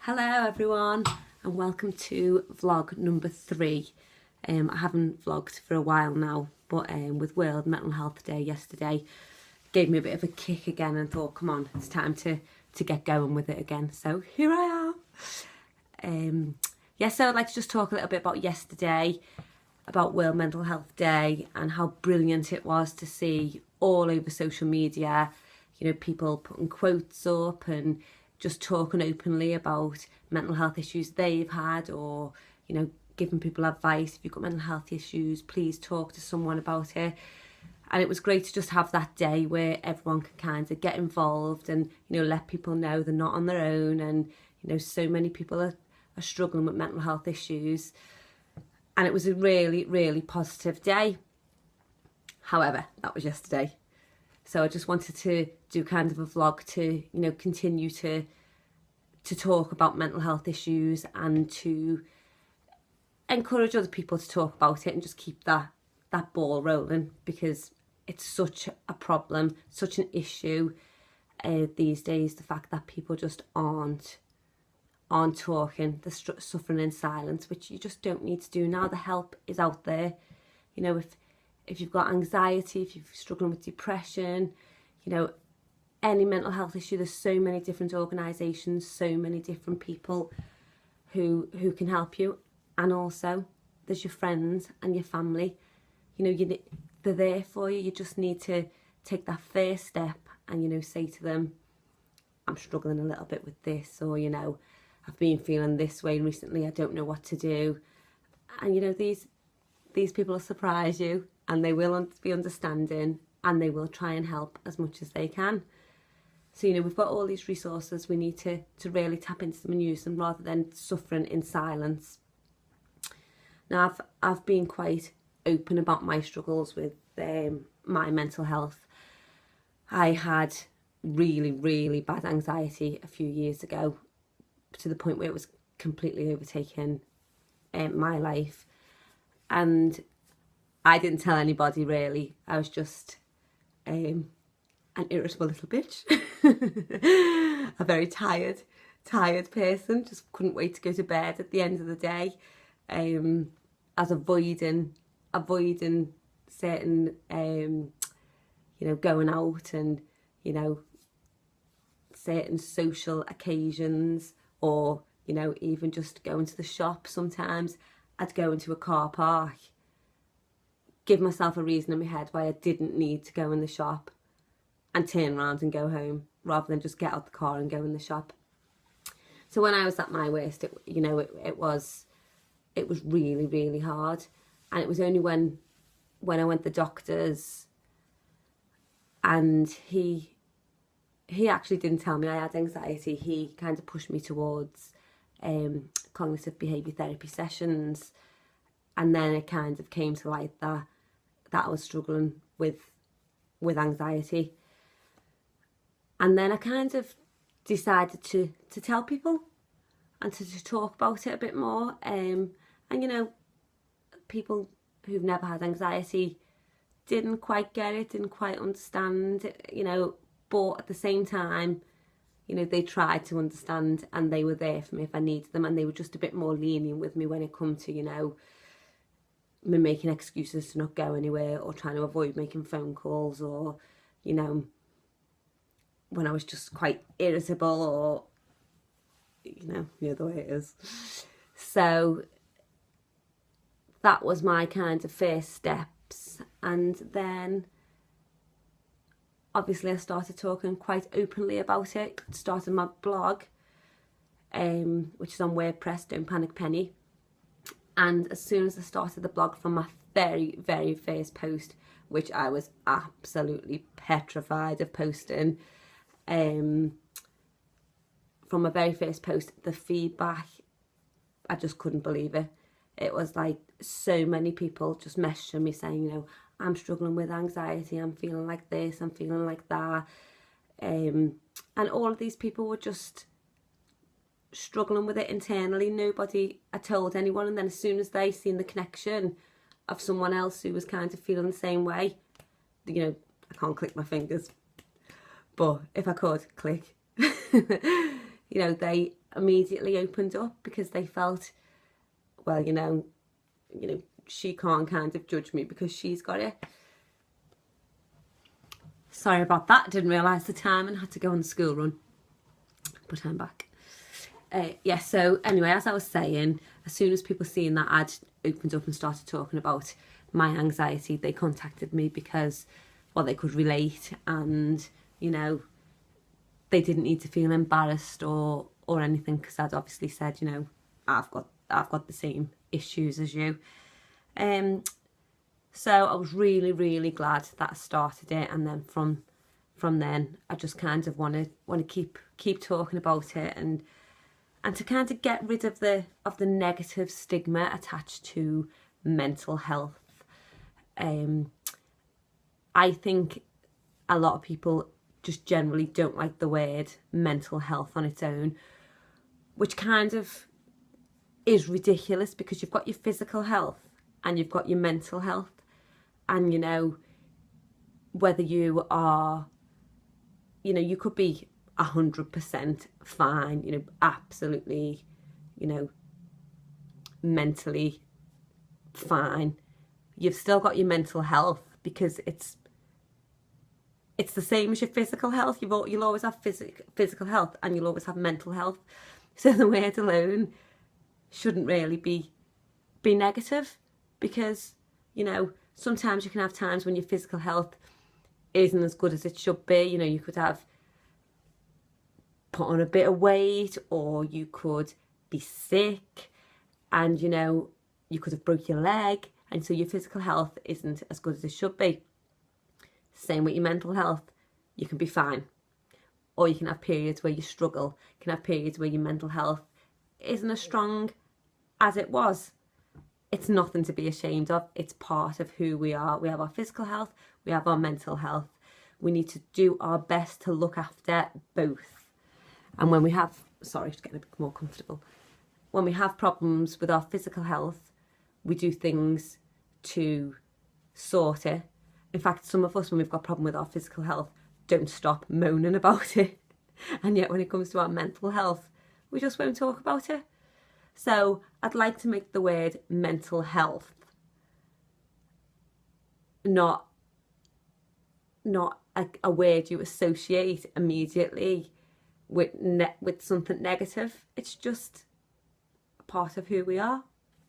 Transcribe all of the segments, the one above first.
Hello everyone and welcome to vlog number 3. I haven't vlogged for a while now, but with World Mental Health Day yesterday gave me a bit of a kick again and thought, come on, it's time to get going with it again. So here I am. So I'd like to just talk a little bit about yesterday, about World Mental Health Day and how brilliant it was to see all over social media, you know, people putting quotes up and just talking openly about mental health issues they've had, or, you know, giving people advice. If you've got mental health issues, please talk to someone about it. And it was great to just have that day where everyone can kind of get involved and, you know, let people know they're not on their own. And, you know, so many people are struggling with mental health issues. And it was a really, really positive day. However, that was yesterday. So I just wanted to do kind of a vlog to, you know, continue to talk about mental health issues and to encourage other people to talk about it and just keep that ball rolling, because it's such a problem, such an issue these days, the fact that people just aren't talking, they're suffering in silence, which you just don't need to do now. The help is out there. You know, if you've got anxiety, if you're struggling with depression, you know, any mental health issue, there's so many different organisations, so many different people who can help you. And also there's your friends and your family. You know, they're there for you. You just need to take that first step and, you know, say to them, I'm struggling a little bit with this, or, you know, I've been feeling this way recently, I don't know what to do. And, you know, these people will surprise you, and they will be understanding, and they will try and help as much as they can. So, you know, we've got all these resources. We need to really tap into them and use them rather than suffering in silence. Now, I've been quite open about my struggles with my mental health. I had really, really bad anxiety a few years ago, to the point where it was completely overtaking my life. And I didn't tell anybody really. I was just an irritable little bitch. A very tired person. Just couldn't wait to go to bed at the end of the day. As avoiding certain, you know, going out and, you know, certain social occasions, or, you know, even just going to the shop. Sometimes I'd go into a car park, give myself a reason in my head why I didn't need to go in the shop, and turn around and go home, rather than just get out the car and go in the shop. So when I was at my worst, it was really, really hard. And it was only when I went to the doctors, and he actually didn't tell me I had anxiety. He kind of pushed me towards cognitive behaviour therapy sessions, and then it kind of came to light that I was struggling with anxiety. And then I kind of decided to tell people and to talk about it a bit more. And, you know, people who've never had anxiety didn't quite get it, didn't quite understand it, you know, but at the same time, you know, they tried to understand, and they were there for me if I needed them, and they were just a bit more lenient with me when it come to, you know, me making excuses to not go anywhere, or trying to avoid making phone calls, or, you know, when I was just quite irritable, or, you know the way it is. So that was my kind of first steps. And then obviously I started talking quite openly about it. Started my blog, which is on WordPress, Don't Panic Penny. And as soon as I started the blog, from my very, very first post, which I was absolutely petrified of posting, from my very first post, the feedback, I just couldn't believe it. It was like so many people just messaging me saying, you know, I'm struggling with anxiety, I'm feeling like this, I'm feeling like that. And all of these people were just struggling with it internally. Nobody had told anyone. And then as soon as they seen the connection of someone else who was kind of feeling the same way, you know, I can't click my fingers, but if I could click, you know, they immediately opened up because they felt, well, she can't kind of judge me because she's got it. Sorry about that. Didn't realise the time and had to go on the school run. But I'm back. So anyway, as I was saying, as soon as people seeing that I'd opened up and started talking about my anxiety, they contacted me because, well, they could relate, and, they didn't need to feel embarrassed or anything, because I'd obviously said, I've got the same issues as you. So I was really, really glad that I started it, and then from then I just kind of want to keep talking about it, and to kind of get rid of the negative stigma attached to mental health. I think a lot of people just generally don't like the word mental health on its own, which kind of is ridiculous, because you've got your physical health and you've got your mental health. And, whether you are, you could be 100% fine, absolutely, mentally fine. You've still got your mental health, because it's the same as your physical health. You'll always have physical health, and you'll always have mental health. So the word alone shouldn't really be negative, because, sometimes you can have times when your physical health isn't as good as it should be. You could have put on a bit of weight, or you could be sick, and, you could have broke your leg, and so your physical health isn't as good as it should be. Same with your mental health. You can be fine, or you can have periods where you struggle. You can have periods where your mental health isn't as strong as it was. It's nothing to be ashamed of. It's part of who we are. We have our physical health, we have our mental health. We need to do our best to look after both. And when we have, just getting a bit more comfortable. When we have problems with our physical health, we do things to sort it. In fact, some of us, when we've got a problem with our physical health, don't stop moaning about it. And yet when it comes to our mental health, we just won't talk about it. So I'd like to make the word mental health not a word you associate immediately with something negative. It's just a part of who we are.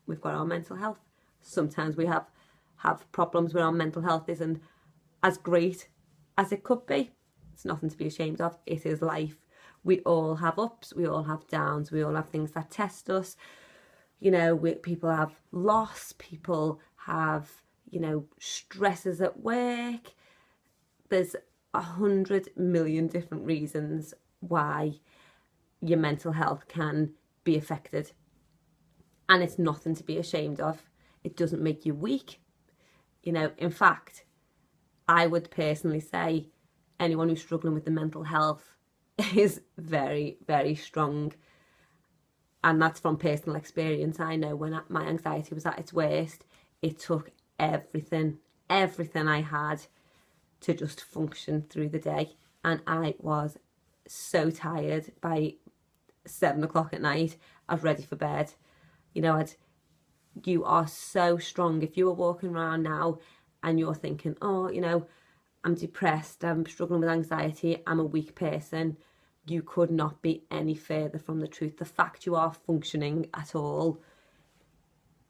We've got our mental health. Sometimes we have problems where our mental health isn't as great as it could be. It's nothing to be ashamed of. It is life. We all have ups, we all have downs, we all have things that test us. People have loss, people have, stresses at work. There's 100 million different reasons why your mental health can be affected. And it's nothing to be ashamed of. It doesn't make you weak. In fact, I would personally say anyone who's struggling with the mental health is very, very strong. And that's from personal experience. I know when my anxiety was at its worst, it took everything I had to just function through the day. And I was so tired by 7 o'clock at night. I was ready for bed. You are so strong. If you were walking around now and you're thinking, I'm depressed, I'm struggling with anxiety, I'm a weak person, you could not be any further from the truth. The fact you are functioning at all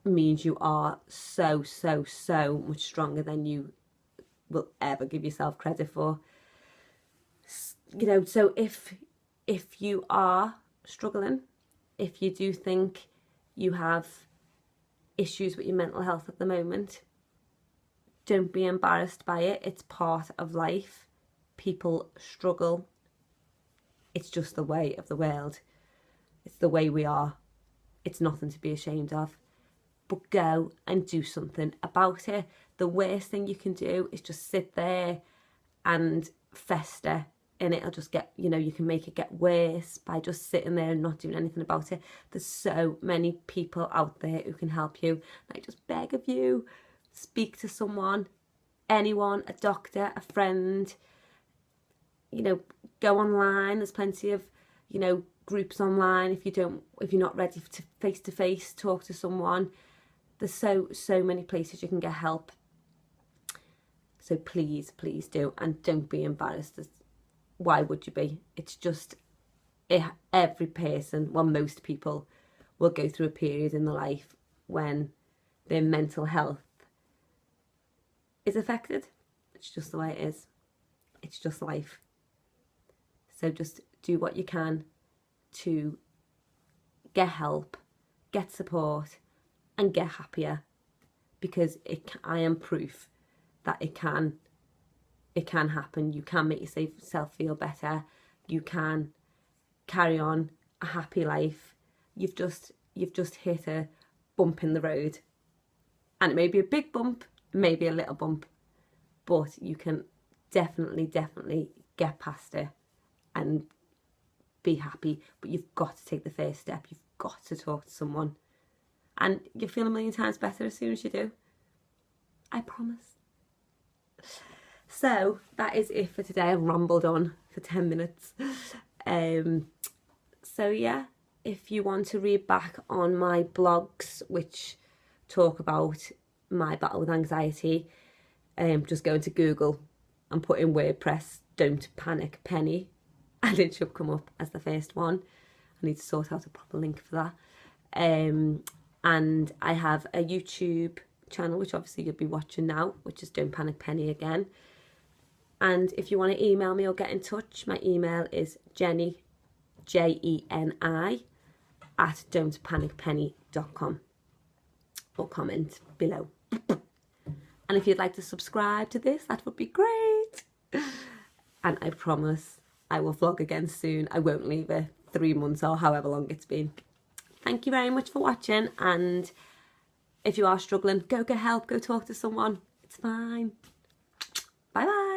means you are so, so, so much stronger than you will ever give yourself credit for. So if you are struggling, if you do think you have issues with your mental health at the moment, don't be embarrassed by it. It's part of life. People struggle. It's just the way of the world. It's the way we are. It's nothing to be ashamed of. But go and do something about it. The worst thing you can do is just sit there and fester, and it'll just get, you can make it get worse by just sitting there and not doing anything about it. There's so many people out there who can help you. I just beg of you, speak to someone, anyone, a doctor, a friend. Go online. There's plenty of, groups online if you're not ready to face-to-face talk to someone. There's so many places you can get help. So please do, and don't be embarrassed. Why would you be? It's just every person, well, most people will go through a period in their life when their mental health is affected. It's just the way it is. It's just life. So just do what you can to get help, get support, and get happier, because I am proof that it can happen. You can make yourself feel better. You can carry on a happy life. You've just hit a bump in the road, and it may be a big bump, maybe a little bump, but you can definitely get past it and be happy. But you've got to take the first step. You've got to talk to someone, and you'll feel a million times better as soon as you do. I promise. So that is it for today. I've rambled on for 10 minutes. So yeah, if you want to read back on my blogs, which talk about my battle with anxiety, just go into Google and put in WordPress, Don't Panic Penny, and it should come up as the first one. I need to sort out a proper link for that. And I have a YouTube channel, which obviously you'll be watching now, which is Don't Panic Penny again. And if you want to email me or get in touch, my email is Jenny, JENI, at don'tpanicpenny.com, or comment below. And if you'd like to subscribe to this, that would be great. And I promise I will vlog again soon. I won't leave it 3 months or however long it's been. Thank you very much for watching, and if you are struggling, go get help, go talk to someone. It's fine. Bye bye.